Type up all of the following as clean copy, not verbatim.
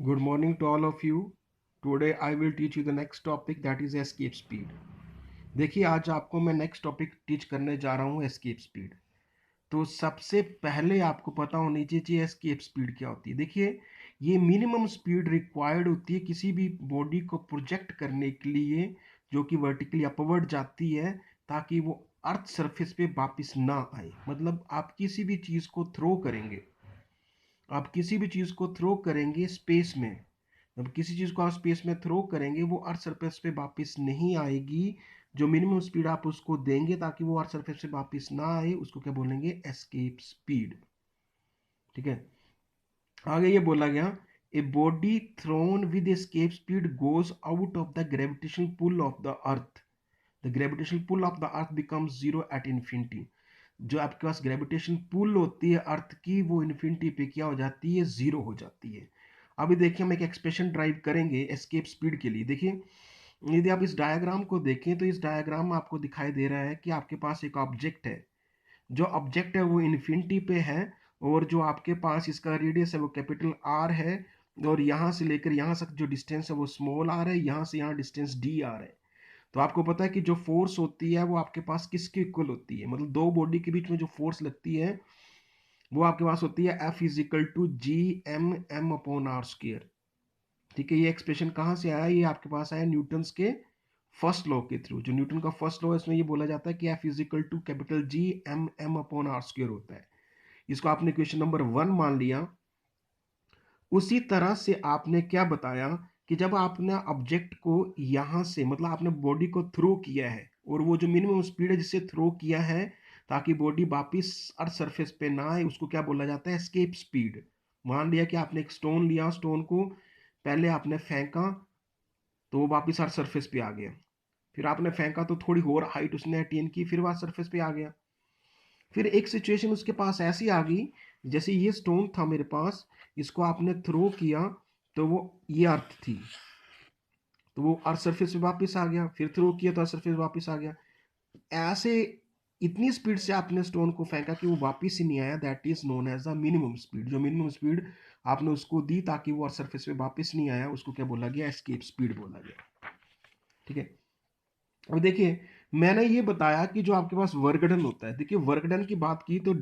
Good morning to all of you. Today I will teach you the next topic that is escape speed. देखिए आज आपको मैं next topic teach करने जा रहा हूँ एस्केप स्पीड। तो सबसे पहले आपको पता होनी चाहिए एस्केप स्पीड क्या होती है। देखिए ये मिनिमम स्पीड रिक्वायर्ड होती है किसी भी बॉडी को प्रोजेक्ट करने के लिए जो कि वर्टिकली अपवर्ड जाती है ताकि वो अर्थ सरफेस पे वापस ना आए। मतलब आप किसी भी चीज़ को थ्रो करेंगे, आप किसी भी चीज़ को थ्रो करेंगे स्पेस में, जब किसी चीज़ को आप स्पेस में थ्रो करेंगे वो अर्थ सरफेस पे वापस नहीं आएगी। जो मिनिमम स्पीड आप उसको देंगे ताकि वो अर्थ सरफेस पे वापस ना आए उसको क्या बोलेंगे? Escape speed. ठीक है, आगे ये बोला गया a body thrown with escape speed goes out of the gravitational pull of the earth. The gravitational pull of the earth becomes zero at infinity. जो आपके पास ग्रेविटेशन पुल होती है अर्थ की वो इन्फिनिटी पे क्या हो जाती है? जीरो हो जाती है। अभी देखिए हम एक एक्सप्रेशन ड्राइव करेंगे एस्केप स्पीड के लिए। देखिए यदि आप इस डायग्राम को देखें तो इस डायग्राम में आपको दिखाई दे रहा है कि आपके पास एक ऑब्जेक्ट है। जो ऑब्जेक्ट है वो इन्फिनिटी पे है और जो आपके पास इसका रेडियस है वो कैपिटल आर है और यहाँ से लेकर यहाँ तक जो डिस्टेंस है वो स्मॉल आर है, यहाँ से यहाँ डिस्टेंस डी आर है। तो आपको पता है कि जो फोर्स होती है वो आपके पास किसके इक्वल होती है? मतलब दो बॉडी के बीच में जो फोर्स लगती है वो आपके पास होती है F is equal to G M M upon R square. ठीक है, ये एक्सप्रेशन कहाँ से आया? ये आपके पास आया न्यूटन्स के फर्स्ट लॉ के थ्रू। जो न्यूटन का फर्स्ट लॉ है इसमें ये बोला जाता है कि F is equal to capital G M M upon R square होता है। इसको आपने क्वेश्चन नंबर 1 मान लिया। उसी तरह से आपने क्या बताया कि जब आपने ऑब्जेक्ट को यहां से मतलब आपने बॉडी को थ्रो किया है और वो जो मिनिमम स्पीड है जिससे थ्रो किया है ताकि बॉडी वापिस अर्थ सरफेस पे ना आए उसको क्या बोला जाता है? Escape speed. मान लिया कि आपने एक स्टोन लिया, स्टोन को पहले आपने फेंका तो वो वापिस अर्थ सरफेस पे आ गया। फिर आपने फेंका तो थोड़ी और हाइट उसने अटेन की, फिर वो अर्थ सरफेस पे आ गया। फिर एक सिचुएशन उसके पास ऐसी आ गई जैसे ये स्टोन था मेरे पास, इसको आपने थ्रो किया तो वो ये अर्थ थी तो वो अर्थ सरफेस पे वापस आ गया, फिर थ्रो किया तो अर्थ सरफेस वापस आ गया। ऐसे इतनी स्पीड से आपने स्टोन को फेंका कि वो वापस ही नहीं आया। That is known as the minimum speed. जो मिनिमम स्पीड आपने उसको दी ताकि वो अर्थ सरफेस पे वापस नहीं आया उसको क्या बोला गया? एस्केप स्पीड बोला गया। ठीक है, अब देखिए मैंने ये बताया कि जो आपके पास वर्क डन होता है, देखिए वर्क डन की बात की तो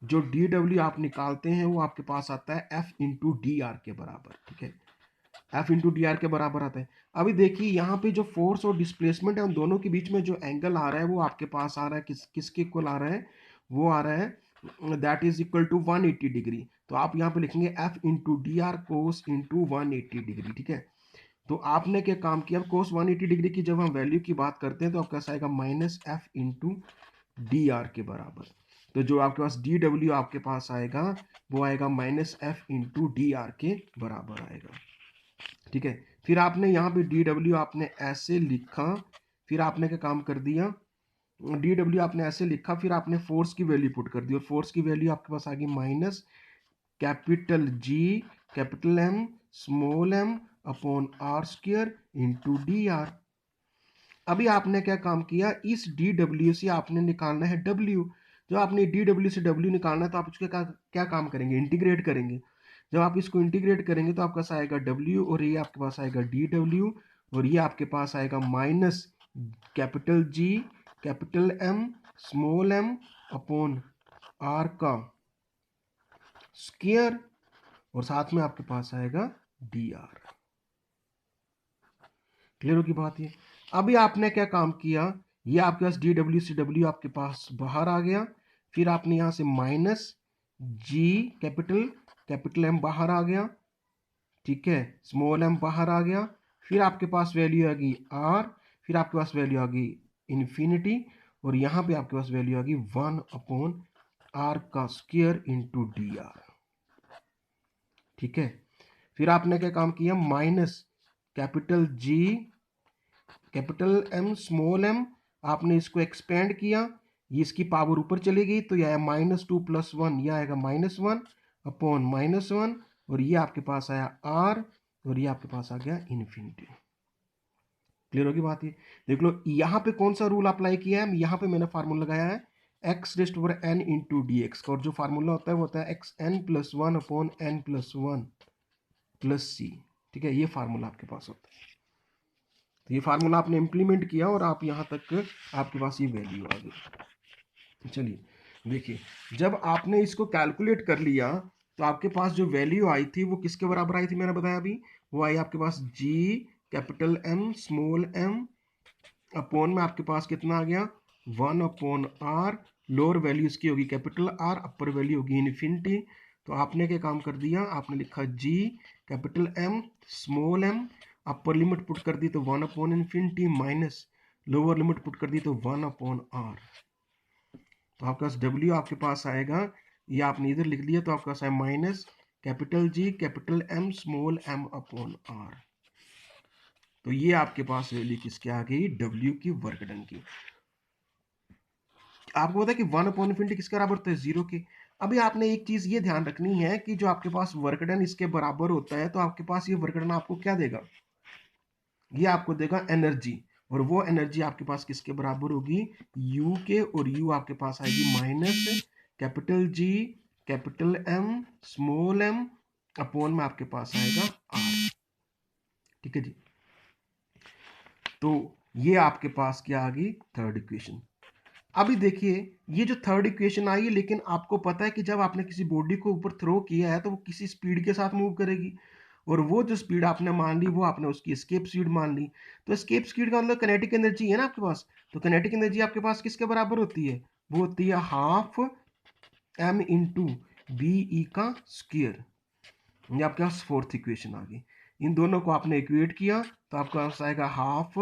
जो डी डब्ल्यू आप निकालते हैं वो आपके पास आता है एफ इंटू डी आर के बराबर। ठीक है, एफ इंटू डी आर के बराबर आता है। अभी देखिए यहाँ पे जो फोर्स और डिस्प्लेसमेंट है उन दोनों के बीच में जो एंगल आ रहा है वो आपके पास आ रहा है किसके इक्वल आ रहा है? वो आ रहा है that is equal to 180 degree. तो आप यहाँ पे लिखेंगे F into D R cos into 180 degree. ठीक है, तो आपने क्या काम किया? अब कोस 180 डिग्री की जब हम वैल्यू की बात करते हैं तो आपका कैसा आएगा? Minus F into D are के बराबर। तो जो आपके पास डी डब्ल्यू आपके पास आएगा वो आएगा minus F into D are के बराबर आएगा। ठीक है, फिर आपने यहाँ पे डी डब्ल्यू आपने ऐसे लिखा, फिर आपने क्या काम कर दिया? डी डब्ल्यू आपने ऐसे लिखा, फिर आपने फोर्स की वैल्यू पुट कर दी और फोर्स की वैल्यू आपके पास आ गई minus capital G capital M small M upon R square into D R. अभी आपने क्या काम किया? इस डी डब्ल्यू से आपने निकालना है डब्ल्यू। जब आपने डी डब्ल्यू से डब्ल्यू निकालना है तो आप उसके क्या काम करेंगे? इंटीग्रेट करेंगे। जब आप इसको इंटीग्रेट करेंगे तो आपका आएगा डब्ल्यू और ये आपके पास आएगा डी डब्ल्यू और ये आपके पास आएगा minus capital G capital M small M upon R का स्क्वायर और साथ में आपके पास आएगा डी आर। क्लियर होगी बात ये? अभी आपने क्या काम किया? ये आपके पास डी डब्ल्यू सी डब्ल्यू आपके पास बाहर आ गया, फिर आपने यहां से minus G capital capital M बाहर आ गया। ठीक है, स्मॉल एम बाहर आ गया, फिर आपके पास वैल्यू आ गई आर, फिर आपके पास वैल्यू आ गई इन्फिनिटी और यहां पे आपके पास वैल्यू आ गई 1 अपॉन आर का स्क्वायर इंटू डी आर। ठीक है, फिर आपने क्या काम किया? Minus capital G capital M small M, आपने इसको एक्सपेंड किया, ये इसकी पावर ऊपर चली गई तो यह -2 + 1 यह आएगा -1 अपॉन -1 और ये आपके पास आया आर और ये आपके पास आ गया इन्फिनिटी। क्लियर होगी बात? ये देख लो यहाँ पे कौन सा रूल अप्लाई किया है। यहाँ पे मैंने फार्मूला लगाया है x rest over n into d x, और जो फार्मूला होता है वो होता है x n plus one upon n plus one. Plus c. ठीक है, ये फार्मूला आपके पास होता है। तो ये फार्मूला आपने इंप्लीमेंट किया और आप यहाँ तक आपके पास ये वैल्यू आ गई। चलिए देखिए, जब आपने इसको कैलकुलेट कर लिया तो आपके पास जो वैल्यू आई थी वो किसके बराबर आई थी, मैंने बताया अभी, वो आई आपके पास G capital M small M upon में आपके पास कितना आ गया 1/r। लोअर वैल्यू इसकी होगी कैपिटल आर, अपर वैल्यू होगी इन्फिनिटी। तो आपने क्या काम कर दिया, आपने लिखा G capital M small m, upper limit put कर दी तो 1/इन्फिनिटी माइनस लोअर लिमिट पुट कर दी तो 1/r। तो आपके पास डब्ल्यू आपके पास आएगा, ये आपने इधर लिख दिया तो आपके पास आए minus capital G capital M small M upon R. तो ये आपके पास वैल्यू किसकी आ गई, डब्ल्यू की, वर्क डन की। आपको पता है कि 1/इन्फिनिटी किसके बराबर होता है, 0 के। अभी आपने एक चीज ये ध्यान रखनी है कि जो आपके पास वर्क डन इसके बराबर होता है तो आपके पास ये वर्क डन आपको क्या देगा, ये आपको देगा एनर्जी। और वो एनर्जी आपके पास किसके बराबर होगी, यू के, और यू आपके पास आएगी minus capital G capital M small M upon में आपके पास आएगा आर। ठीक है जी, तो ये आपके पास क्या आ गई, थर्ड इक्वेशन। अभी देखिए ये जो थर्ड इक्वेशन आई है, लेकिन आपको पता है कि जब आपने किसी बॉडी को ऊपर थ्रो किया है तो वो किसी स्पीड के साथ मूव करेगी, और वो जो स्पीड आपने मान ली वो आपने उसकी एस्केप स्पीड मान ली। तो एस्केप स्पीड का मतलब किनेटिक एनर्जी है ना आपके पास। तो किनेटिक एनर्जी आपके पास किसके बराबर होती है, वो होती है half M into B E का स्क्वायर। ये आपके पास फोर्थ इक्वेशन आ गई। इन दोनों को आपने इक्वेट किया तो आपका पास आएगा half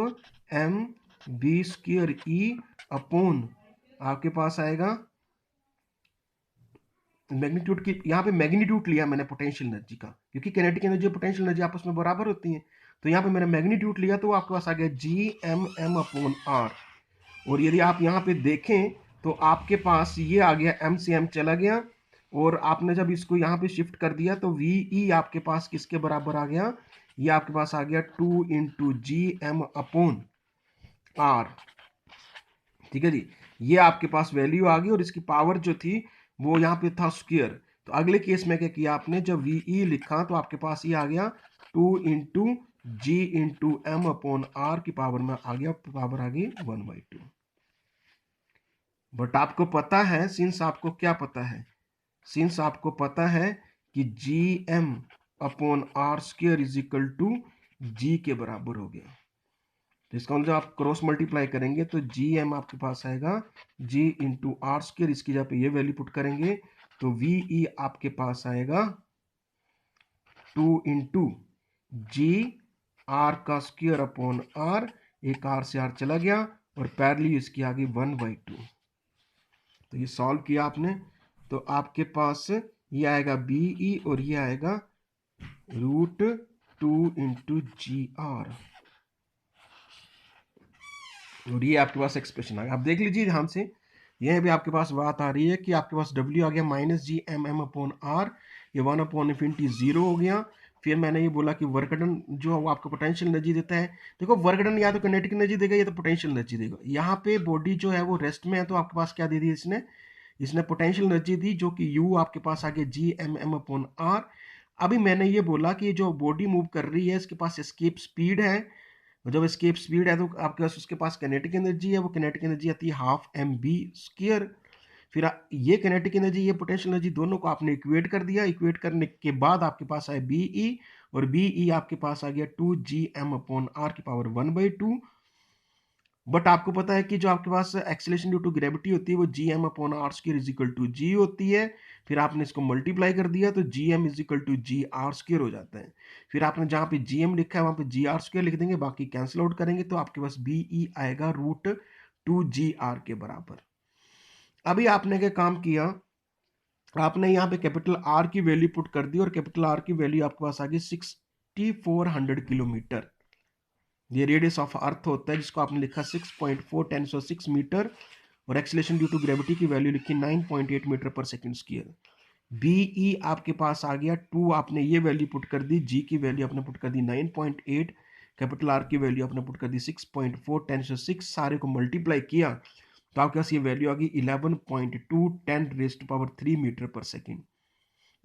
M B square E upon आपके पास आएगा मैग्नीट्यूड की, यहाँ पे मैग्नीट्यूड लिया मैंने पोटेंशियल एनर्जी का, क्योंकि किनेटिक एनर्जी और पोटेंशियल एनर्जी आपस में बराबर होती हैं। तो यहाँ पे मैंने मैग्नीट्यूड लिया तो आपके पास आ गया G M M upon R. और यदि आप यहाँ पे देखें तो आपके पास ये आ गया, एम से एम चला गया, और आपने जब इसको यहाँ पे शिफ्ट कर दिया तो वी ई आपके पास किसके बराबर आ गया, ये आपके पास आ गया 2 into G M upon R. ठीक है जी, ये आपके पास वैल्यू आ गई, और इसकी पावर जो थी वो यहाँ पे था स्क्वायर। तो अगले केस में क्या किया आपने, जब वी ई लिखा तो आपके पास ये आ गया 2 into G into M upon R की पावर में आ गया, पावर आ गई 1/2। बट आपको पता है, सिंस आपको क्या पता है, सिंस आपको पता है कि G M upon R square is equal to G के बराबर हो गया। तो इसका मतलब आप क्रॉस मल्टीप्लाई करेंगे तो जी एम आपके पास आएगा जी इंटू आर स्क्वायर, इसकी जगह पे ये वैल्यू पुट करेंगे तो वी ई आपके पास आएगा 2 इंटू जी आर का स्क्वायर अपॉन आर, एक आर से आर चला गया, और पैरेलली इसकी आ गई 1/2। तो ये सॉल्व किया आपने तो आपके पास ये आएगा बी ई, और ये आएगा √2 इंटू जी आर, और ये आपके पास एक्सप्रेशन आ गया। आप देख लीजिए ध्यान से, यह भी आपके पास बात आ रही है कि आपके पास W आ गया minus G M M upon R, ये 1/इन्फिनिटी 0 हो गया। फिर मैंने ये बोला कि वर्क डन जो वो आपको पोटेंशियल एनर्जी देता है, देखो वर्क डन या तो किनेटिक एनर्जी देगा या तो पोटेंशियल एनर्जी देगा। यहाँ पे बॉडी जो है वो रेस्ट में है, तो आपके पास क्या दे दी इसने, इसने पोटेंशियल एनर्जी दी, जो कि U आपके पास आ गया G M M upon R. अभी मैंने ये बोला कि जो बॉडी मूव कर रही है इसके पास एस्केप स्पीड है, और जब एस्केप स्पीड है तो आपके पास उसके पास किनेटिक एनर्जी है, वो किनेटिक एनर्जी आती है हाफ एम बी स्क्वायर। फिर ये किनेटिक एनर्जी ये पोटेंशियल एनर्जी दोनों को आपने इक्वेट कर दिया, इक्वेट करने के बाद आपके पास आए बी ई, और बी ई आपके पास आ गया 2 जी एम अपॉन आर की पावर 1/2। बट आपको पता है कि जो आपके पास एक्सीलरेशन ड्यू टू ग्रेविटी होती है वो G M upon R square is equal to G होती है। फिर आपने इसको मल्टीप्लाई कर दिया तो G M is equal to G R square हो जाता है। फिर आपने जहाँ पे जी एम लिखा है वहाँ पे जी आर स्क्वायर लिख देंगे, बाकी कैंसिल आउट करेंगे तो आपके पास बी ई आएगा √2 जी आर के बराबर। अभी आपने क्या काम किया, आपने यहाँ पे कैपिटल आर की वैल्यू पुट कर दी, और कैपिटल आर की वैल्यू आपके पास आ गई 6400 किलोमीटर। ये रेडियस ऑफ अर्थ होता है, जिसको आपने लिखा 6.4 × 10⁶ मीटर, और एक्सीलरेशन ड्यू टू ग्रेविटी की वैल्यू लिखी 9.8 मीटर पर सेकंड स्क्वायर। बीई आपके पास आ गया 2, आपने ये वैल्यू पुट कर दी, जी की वैल्यू आपने पुट कर दी 9.8, कैपिटल आर की वैल्यू आपने पुट कर दी 6.4 × 10⁶, सारे को मल्टीप्लाई किया तो आपके पास ये वैल्यू आ गई 11.2 10⁻³ मीटर पर सेकेंड।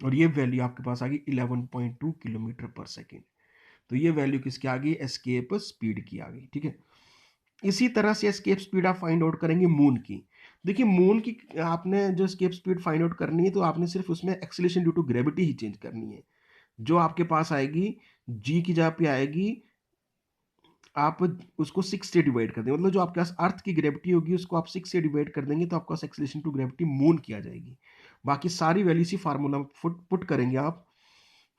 और ये वैल्यू आपके पास आ गई 11.2 किलोमीटर पर सेकेंड। तो ये वैल्यू किसकी आ गई? एस्केप स्पीड की आ गई, ठीक है। इसी तरह से एस्केप स्पीड आप फाइंड आउट करेंगे मून की। देखिए मून की आपने जो एस्केप स्पीड फाइंड आउट करनी है तो आपने सिर्फ उसमें एक्सीलरेशन ड्यू टू ग्रेविटी ही चेंज करनी है। जो आपके पास आएगी जी की जगह पे आएगी, आप उसको 6 से डिवाइड कर देंगे, मतलब जो आपके पास अर्थ की ग्रेविटी होगी उसको आप 6 से डिवाइड कर देंगे तो आपका एक्सीलरेशन टू ग्रेविटी मून की आ जाएगी। बाकी सारी वैल्यू इसी फार्मूला में पुट करेंगे आप,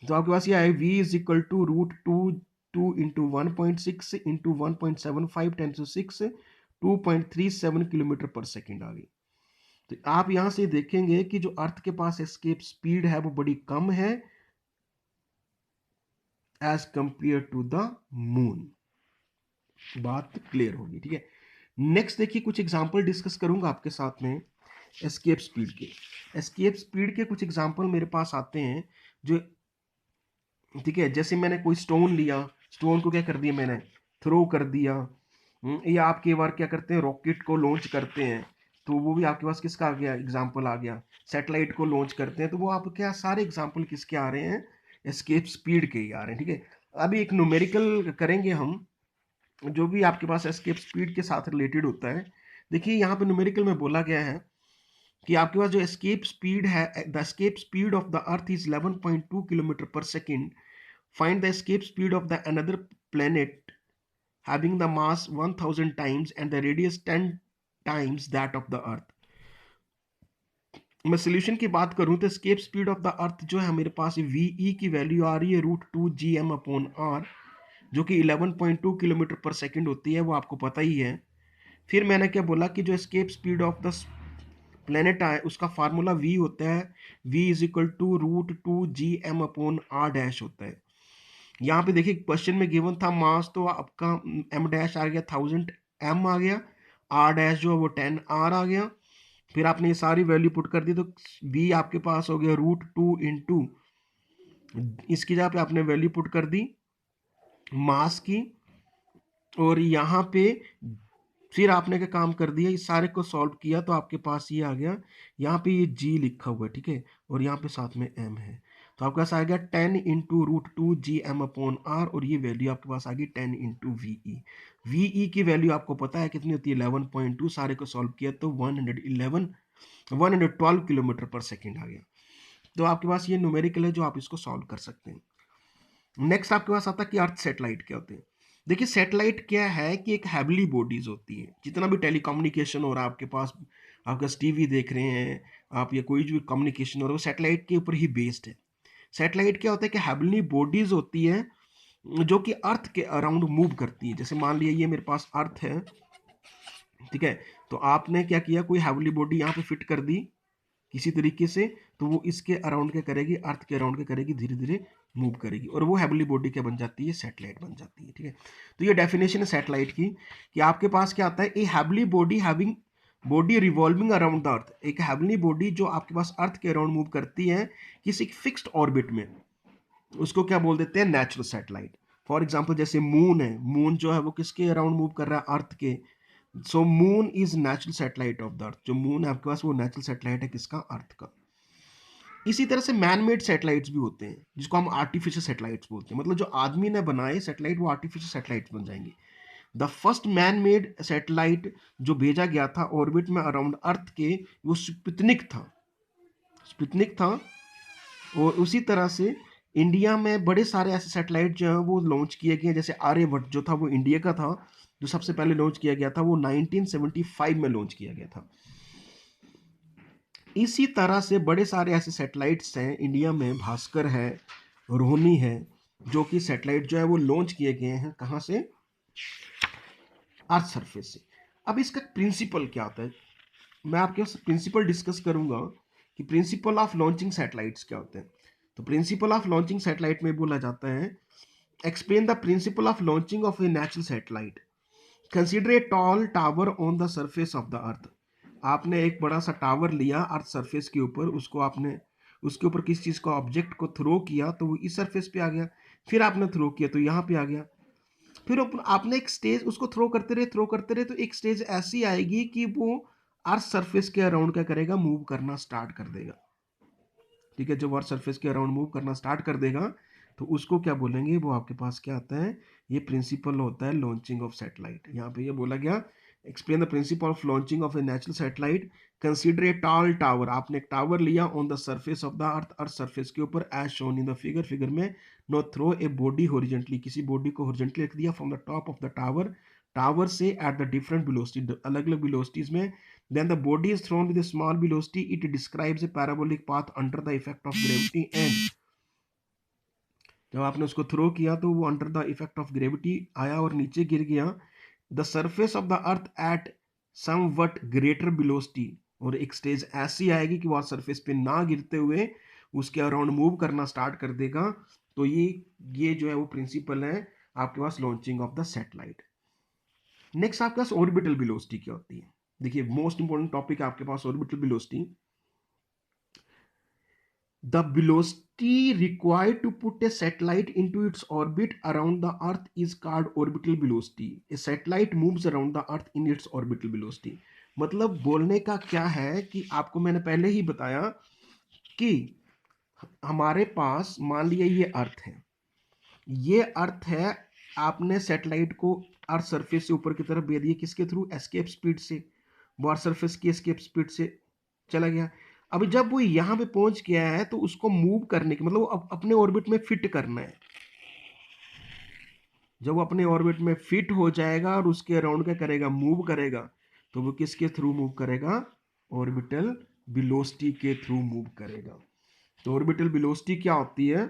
तो आपके पास ये आए v is equal to √2 into 1.6 into 1.75 10⁶ 2.37 kilometre per second आ गई। तो आप यहां से देखेंगे कि जो अर्थ के पास एस्केप स्पीड है वो बड़ी कम है as compared to the moon. बात क्लियर होगी, ठीक है। नेक्स्ट देखिए कुछ एग्जांपल डिस्कस करूंगा आपके साथ में एस्केप स्पीड के। एस्केप स्पीड के कुछ एग्जांपल मेरे पास आते हैं जो, ठीक है, जैसे मैंने कोई स्टोन लिया, स्टोन को क्या कर दिया मैंने? थ्रो कर दिया। या आप कई बार क्या करते हैं, रॉकेट को लॉन्च करते हैं, तो वो भी आपके पास किसका आ गया? एग्जाम्पल आ गया। सैटेलाइट को लॉन्च करते हैं, तो वो आप क्या सारे एग्जाम्पल किसके आ रहे हैं? एस्केप स्पीड के ही आ रहे हैं, ठीक है। अभी एक न्यूमेरिकल करेंगे हम, जो भी आपके पास एस्केप स्पीड के साथ रिलेटेड होता है। देखिए यहाँ पे न्यूमेरिकल में बोला गया है कि आपके पास जो एस्केप स्पीड है, the escape speed of the earth is 11.2 kilometre per second. Find the escape speed of the another planet having the mass 1000 times and the radius 10 times that of the earth। मैं solution की बात करूं तो escape speed of the earth जो है मेरे पास we की value आ रही है √2 gm/r, जो कि 11.2 किलोमीटर पर सेकेंड होती है, वो आपको पता ही है। फिर मैंने क्या बोला कि जो escape speed of the planet है उसका फार्मूला v होता है, v is equal to √2 gm/r dash होता है। यहाँ पे देखिए क्वेश्चन में गिवन था मास, तो आपका m डैश आ गया 1000 m आ गया, r डैश जो है वो 10r आ गया। फिर आपने ये सारी वैल्यू पुट कर दी तो v आपके पास हो गया √2 इंटू, इसकी जगह पे आपने वैल्यू पुट कर दी मास की, और यहाँ पे फिर आपने क्या काम कर दिया, इस सारे को सॉल्व किया तो आपके पास ये आ गया, यहाँ पे ये g लिखा हुआ है, ठीक है, और यहाँ पे साथ में m है, तो आपके पास आ गया 10 इंटू √2 gm/r, और ये वैल्यू आपके पास आ गई 10 इंटू वी की वैल्यू आपको पता है कितनी होती है 11.2, सारे को सॉल्व किया तो 112 किलोमीटर पर सेकेंड आ गया। तो आपके पास ये न्यूमेरिकल है जो आप इसको सॉल्व कर सकते हैं। नेक्स्ट आपके पास आता है कि अर्थ सैटेलाइट क्या होते हैं। देखिए सैटेलाइट क्या है कि एक हैवली बॉडीज होती है, जितना भी टेलीकम्युनिकेशन हो रहा है आपके पास, आपका टीवी देख रहे हैं आप या कोई भी कम्युनिकेशन हो रहा है वो सैटेलाइट के ऊपर ही बेस्ड है। सैटेलाइट क्या होता है कि हैवली बॉडीज होती है जो कि अर्थ के अराउंड मूव करती है। जैसे मान लिया ये मेरे पास अर्थ है, ठीक है, तो आपने क्या किया, कोई हैवली बॉडी यहाँ पे फिट कर दी किसी तरीके से, तो वो इसके अराउंड क्या करेगी, अर्थ के अराउंड क्या करेगी, धीरे धीरे मूव करेगी, और वो हैवली बॉडी क्या बन जाती है, सैटेलाइट बन जाती है, ठीक है। तो ये डेफिनेशन है सैटेलाइट की कि आपके पास क्या आता है, a heavenly body having body revolving around the earth. एक हैवली बॉडी जो आपके पास अर्थ के अराउंड मूव करती है किसी फिक्स्ड ऑर्बिट में, उसको क्या बोल देते हैं, नेचुरल सैटेलाइट। फॉर एग्जाम्पल जैसे मून है, मून जो है वो किसके अराउंड मूव कर रहा है, अर्थ के। So moon is natural satellite of the earth. जो मून है आपके पास वो नेचुरल सैटेलाइट है किसका, अर्थ का। इसी तरह से मैन मेड सैटेलाइट्स भी होते हैं जिसको हम आर्टिफिशियल सैटेलाइट्स बोलते हैं, मतलब जो आदमी ने बनाए सैटेलाइट वो आर्टिफिशियल सैटेलाइट्स बन जाएंगे। The first man made satellite जो भेजा गया था ऑर्बिट में अराउंड अर्थ के, वो स्पुतनिक था, स्पुतनिक था। और उसी तरह से इंडिया में बड़े सारे ऐसे सैटेलाइट जो है वो लॉन्च किए गए, जैसे आर्यभट्ट जो था वो इंडिया का था, जो सबसे पहले लॉन्च किया गया था वो 1975 में लॉन्च किया गया था। इसी तरह से बड़े सारे ऐसे सैटेलाइट्स हैं इंडिया में, भास्कर है, रोहिणी है, जो कि सैटेलाइट जो है वो लॉन्च किए गए हैं कहाँ से, अर्थ सरफेस से। अब इसका प्रिंसिपल क्या होता है, मैं आपके साथ प्रिंसिपल डिस्कस करूंगा कि प्रिंसिपल ऑफ लॉन्चिंग सैटेलाइट्स क्या होते हैं। तो प्रिंसिपल ऑफ लॉन्चिंग सैटेलाइट में बोला जाता है, explain the principle of launching of a natural satellite. Consider a tall tower on the surface of the अर्थ। आपने एक बड़ा सा टावर लिया अर्थ सरफेस के ऊपर, उसको आपने उसके ऊपर किसी चीज़ को ऑब्जेक्ट को थ्रो किया तो वो इस सरफेस पे आ गया, फिर आपने थ्रो किया तो यहाँ पे आ गया, फिर आपने एक स्टेज उसको थ्रो करते रहे तो एक स्टेज ऐसी आएगी कि वो अर्थ सरफेस के अराउंड क्या करेगा, मूव करना स्टार्ट कर देगा। ठीक है, जब अर्थ सरफेस के अराउंड मूव करना स्टार्ट कर देगा तो उसको क्या बोलेंगे, वो आपके पास क्या आता है, ये प्रिंसिपल होता है लॉन्चिंग ऑफ सैटेलाइट। यहाँ पे ये बोला गया, explain the principle of launching of a natural satellite, consider a tall tower, आपने एक टावर लिया on the surface of the earth, earth surface के ऊपर, as shown in the figure, figure में, no throw a body horizontally, किसी body को horizontally रख दिया from the top of the tower, tower से एट द डिफरेंट वेलोसिटी, अलग अलग वेलोसिटीज में, then the body is thrown with a small velocity, it describes a parabolic path under the effect of gravity, and जब आपने उसको throw किया तो वो under the effect of gravity आया और नीचे गिर गया, the surface of the earth at somewhat greater velocity, और एक स्टेज ऐसी आएगी कि वो सरफेस पे ना गिरते हुए उसके अराउंड मूव करना स्टार्ट कर देगा। तो ये जो है वो प्रिंसिपल है आपके पास launching of the satellite. Next आपके पास ऑर्बिटल वेलोसिटी क्या होती है, देखिए मोस्ट इंपोर्टेंट टॉपिक है आपके पास orbital velocity. The velocity required to put a satellite into its orbit around the Earth is called orbital velocity. A satellite moves around the Earth in its orbital velocity. मतलब बोलने का क्या है कि आपको मैंने पहले ही बताया कि हमारे पास मान लिया ये अर्थ है, ये अर्थ है, आपने सैटेलाइट को अर्थ सरफेस से ऊपर की तरफ भेज दिया, किसके थ्रू, एस्केप स्पीड से, वो अर्थ सरफेस की एस्केप स्पीड से चला गया। अब जब वो यहां पे पहुंच गया है तो उसको मूव करने की, मतलब वो अपने ऑर्बिट में फिट करना है। जब वो अपने ऑर्बिट में फिट हो जाएगा और उसके अराउंड क्या करेगा, मूव करेगा, तो वो किसके थ्रू मूव करेगा, ऑर्बिटल वेलोसिटी के थ्रू मूव करेगा। तो ऑर्बिटल वेलोसिटी क्या होती है,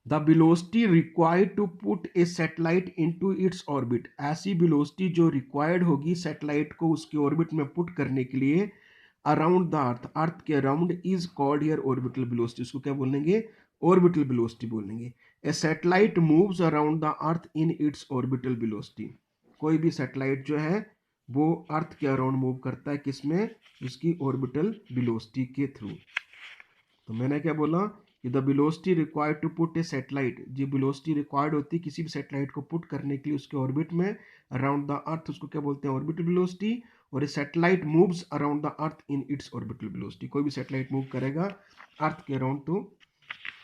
the velocity required to put a satellite into its orbit, ऐसी वेलोसिटी जो रिक्वायर्ड होगी सैटेलाइट को उसके ऑर्बिट में पुट करने के लिए अराउंड द अर्थ, अर्थ के around, is called here orbital velocity, उसको क्या बोलेंगे, ऑर्बिटल वेलोसिटी बोलेंगे। A satellite moves around the earth in its orbital velocity, कोई भी सैटेलाइट जो है वो अर्थ के अराउंड मूव करता है, किसमें, उसकी ऑर्बिटल वेलोसिटी के थ्रू। तो मैंने क्या बोला कि the velocity required to put a satellite, जो वेलोसिटी रिक्वायर्ड होती है किसी भी सैटेलाइट को पुट करने के लिए उसके ऑर्बिट में अराउंड द अर्थ, उसको क्या बोलते हैं, ऑर्बिटल वेलोसिटी। और a satellite moves around the earth in its orbital velocity, कोई भी सैटेलाइट मूव करेगा अर्थ के अराउंड तो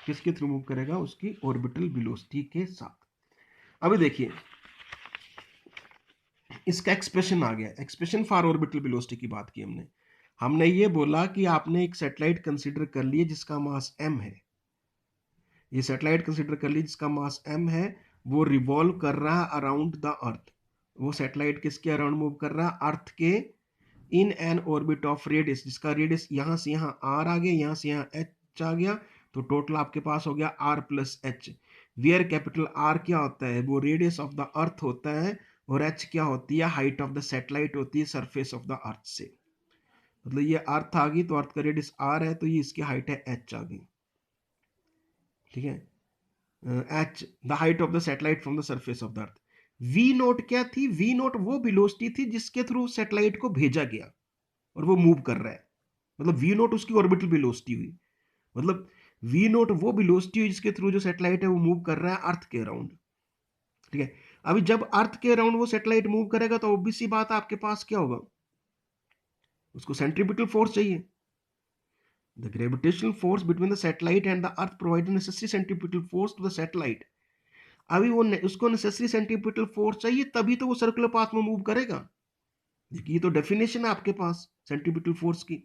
किसके थ्रू मूव करेगा, उसकी ऑर्बिटल वेलोसिटी के साथ। अभी देखिए इसका एक्सप्रेशन आ गया, एक्सप्रेशन फॉर ऑर्बिटल वेलोसिटी की बात की हमने। हमने ये बोला कि आपने एक सैटेलाइट कंसीडर कर लिए जिसका मास m है, ये सैटेलाइट कंसीडर कर लीजिए जिसका मास m है, वो रिवॉल्व कर रहा है अराउंड द अर्थ, वो सैटेलाइट किसके अराउंड मूव कर रहा है, अर्थ के, in an orbit of radius, जिसका रेडियस यहां से यहां r आ गया, यहां से यहां h आ गया, तो टोटल आपके पास हो गया r plus H, where capital R क्या होता है, वो रेडियस ऑफ द अर्थ होता है, और h क्या होती है, हाइट ऑफ द सैटेलाइट होती है सरफेस ऑफ द अर्थ से। मतलब ये अर्थ आ गई तो अर्थ का रेडियस r है, तो ये इसकी हाइट है h आ गई, ठीक है, h the height of the satellite from the surface of the earth. We note क्या थी, वी नोट वो वेलोसिटी थी जिसके थ्रू सैटेलाइट को भेजा गया और वो मूव कर रहा है, मतलब वी नोट उसकी ऑर्बिटल वेलोसिटी हुई, मतलब वी नोट वो वेलोसिटी हुई जिसके थ्रू जो सैटेलाइट है वो मूव कर रहा है अर्थ के अराउंड, ठीक है। अभी जब अर्थ के अराउंड वो सैटेलाइट मूव करेगा तो ऑब्वियस सी बात है आपके पास क्या होगा, उसको सेंट्रीपिटल फोर्स चाहिए। The gravitational force between the satellite and the earth provides necessary centripetal force to the satellite। अभी वो उसको नेसेसरी सेंट्रीपिटल फोर्स चाहिए तभी तो वो सर्कुलर पाथ में मूव करेगा। देखिए ये तो डेफिनेशन है आपके पास सेंट्रीपिटल फोर्स की।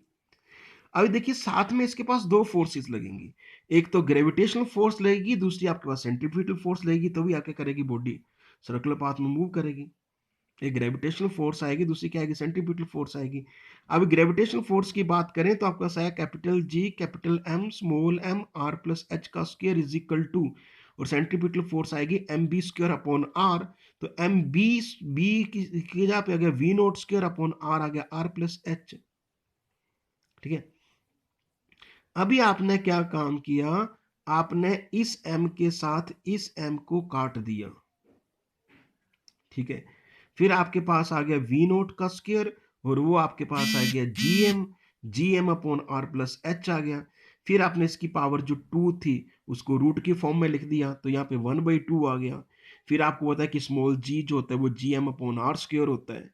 अभी देखिए साथ में इसके पास दो फोर्सेस लगेंगी, एक तो ग्रेविटेशनल फोर्स लगेगी, दूसरी आपके पास सेंट्रीपिटल फोर्स लगेगी, तभी आके करेगी बॉडी सर्कुलर पाथ में मूव करेगी। एक ग्रेविटेशनल फोर्स आएगी, दूसरी क्या आएगी, सेंट्रीपिटल फोर्स आएगी। अब ग्रेविटेशनल फोर्स की बात करें तो आपके पास आया capital G capital M small m R plus H का स्क्वायर इज इक्वल टू, और सेंट्रीपिटल फोर्स आएगी M B square upon R, तो एम बी की जगह पे आ गया V naught square upon R, आ गया आर प्लस एच, ठीक है। अभी आपने क्या काम किया, आपने इस m के साथ इस m को काट दिया, ठीक है। फिर आपके पास आ गया वी नोट का स्क्वायर, और वो आपके पास आ गया G M upon R plus H आ गया। फिर आपने इसकी पावर जो 2 थी उसको रूट की फॉर्म में लिख दिया, तो यहाँ पे 1/2 आ गया। फिर आपको पता है कि स्मॉल जी जो होता है वो G M upon R square होता है।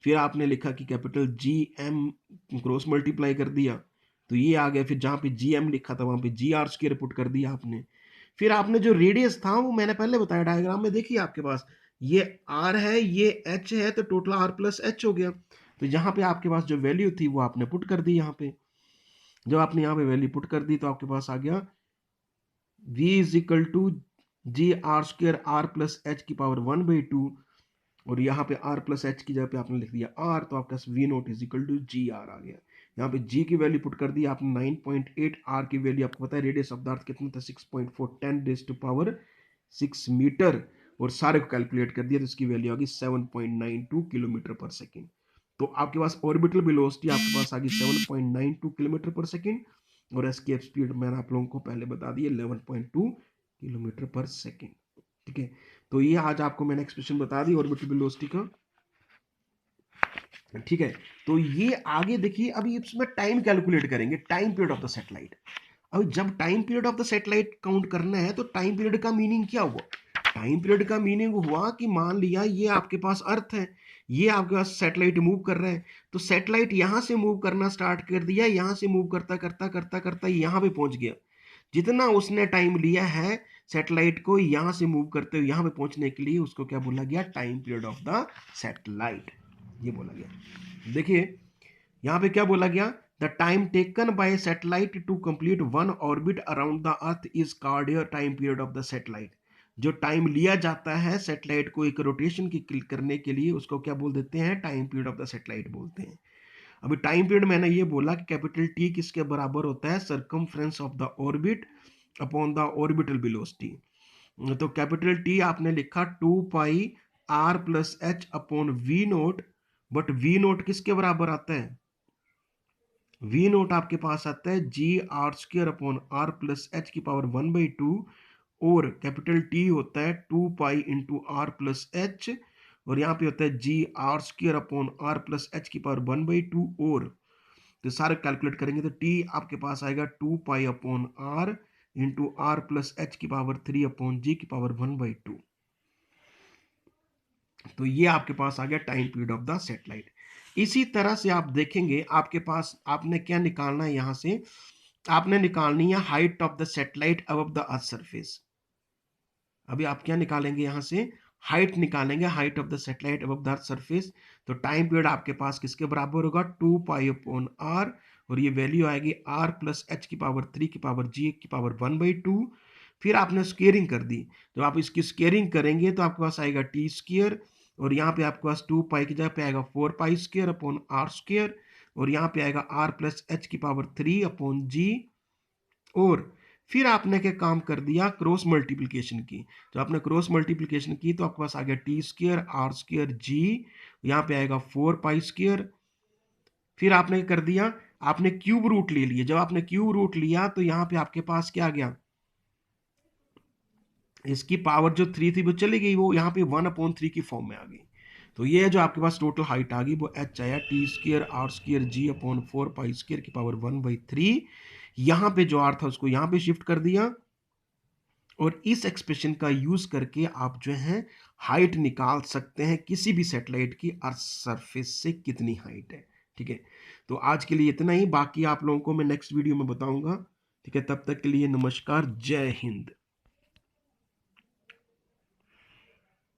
फिर आपने लिखा कि capital G M cross multiply कर दिया, तो ये आ गया। फिर जहाँ पे जी एम लिखा था वहाँ पे जी आर स्क्वायर पुट कर दिया आपने। फिर आपने जो रेडियस था वो मैंने पहले बताया डायग्राम में, देखिए आपके पास ये आर है, ये एच है, तो टोटल आर प्लस एच हो गया। तो यहाँ पे आपके पास जो वैल्यू थी वो आपने पुट कर दी यहाँ पे। जब आपने यहाँ पे वैल्यू पुट कर दी तो आपके पास आ गया v is equal to G R square R plus H की पावर 1/2, और यहाँ पे r प्लस एच की जगह पे आपने लिख दिया r, तो आपके पास v naught is equal to G R आ गया। यहाँ पे g की वैल्यू पुट कर दी आपने 9.8, r की वैल्यू आपको पता है रेडियस ऑफ द अर्थ कितना था 6.4, 10⁻⁶ मीटर, और सारे को कैलकुलेट कर दिया तो इसकी वैल्यू आ गई 7.92 किलोमीटर पर सेकेंड। तो आपके पास ऑर्बिटल वेलोसिटी आपके पास आ गई 7.92 किलोमीटर पर सेकेंड, और एस्केप स्पीड मैंने आप लोगों को पहले बता दी 11.2 किलोमीटर पर सेकेंड। ठीक है, तो ये आज आपको मैंने एक्सप्रेशन बता दी ऑर्बिटल वेलोसिटी का। ठीक है, तो ये आगे देखिए, अभी इसमें टाइम कैलकुलेट करेंगे, time period of the satellite. अब जब time period of the satellite count करना है तो टाइम पीरियड का मीनिंग क्या हुआ? टाइम पीरियड का मीनिंग हुआ कि मान लिया ये आपके पास अर्थ है, ये आपके पास सैटेलाइट मूव कर रहा है, तो सैटेलाइट यहां से मूव करना स्टार्ट कर दिया, यहां से मूव करता करता करता करता यहां पे पहुंच गया। जितना उसने टाइम लिया है सैटेलाइट को यहां से मूव करते हुए यहां पे पहुंचने के लिए, उसको क्या बोला गया? Time period of the satellite, ये बोला गया। देखिए यहां पे क्या बोला गया? The time taken by satellite to complete one orbit around the earth is called your time period of the satellite. जो टाइम लिया जाता है सैटेलाइट को एक रोटेशन की करने के लिए, उसको क्या बोल देते हैं? Time period of the satellite बोलते हैं। अभी टाइम पीरियड मैंने ये बोला कि कैपिटल टी किसके बराबर होता है? Circumference of the orbit upon the orbital velocity. तो कैपिटल टी आपने लिखा 2 pi R plus H upon V naught, but V naught किसके बराबर आता है? वी नोट आपके पास आता है G R square upon R plus H की पावर 1/2, और कैपिटल टी होता है 2 pi into R plus H, और यहाँ पे होता है G R square upon R plus H की पावर 1/2, और तो सारे कैलकुलेट करेंगे तो टी आपके पास आएगा 2 pi upon R into R plus H की पावर 3 अपॉन जी की पावर 1/2। तो ये आपके पास आ गया time period of the satellite. इसी तरह से आप देखेंगे आपके पास आपने क्या निकालना है, यहां से आपने निकालनी है height of the satellite above the earth surface. अभी आप क्या निकालेंगे? यहां से हाइट निकालेंगे, height of the satellite above the earth surface. तो टाइम पीरियड आपके पास किसके बराबर होगा? 2 पाई अपॉन आर, और ये वैल्यू आएगी आर प्लस एच की पावर 3 की पावर जी की पावर 1/2। फिर आपने स्केयरिंग कर दी, तो आप इसकी स्केयरिंग करेंगे तो आपके पास आएगा टी स्क्र, और यहाँ पे आपके पास 2 पाई की जगह पे आएगा 4 पाई स्क्र अपॉन आर स्क्र, और यहाँ पे आएगा आर प्लस एच की पावर 3 अपॉन जी, और फिर आपने क्या काम कर दिया? क्रॉस मल्टीप्लिकेशन की। तो आपने क्रॉस मल्टीप्लिकेशन की तो आपके पास आ गया टी स्क्र आर स्क्र जी, यहाँ पे आएगा 4 पाई स्क्र। फिर आपने क्या कर दिया? आपने क्यूब रूट ले लिया। जब आपने क्यूब रूट लिया तो यहाँ पे आपके पास क्या आ गया? इसकी पावर जो 3 थी वो चली गई, वो यहाँ पे 1/3 की फॉर्म में आ गई। तो ये जो आपके पास टोटल हाइट आ गई वो एच आया टी स्क्र आर स्क्र जी अपॉन 4 पाई स्क्र की पावर 1/3। यहाँ पे जो आर था उसको यहाँ पे शिफ्ट कर दिया, और इस एक्सप्रेशन का यूज करके आप जो है हाइट निकाल सकते हैं किसी भी सैटेलाइट की अर्थ सरफेस से कितनी हाइट है। ठीक है, तो आज के लिए इतना ही, बाकी आप लोगों को मैं नेक्स्ट वीडियो में बताऊंगा। ठीक है, तब तक के लिए नमस्कार, जय हिंद।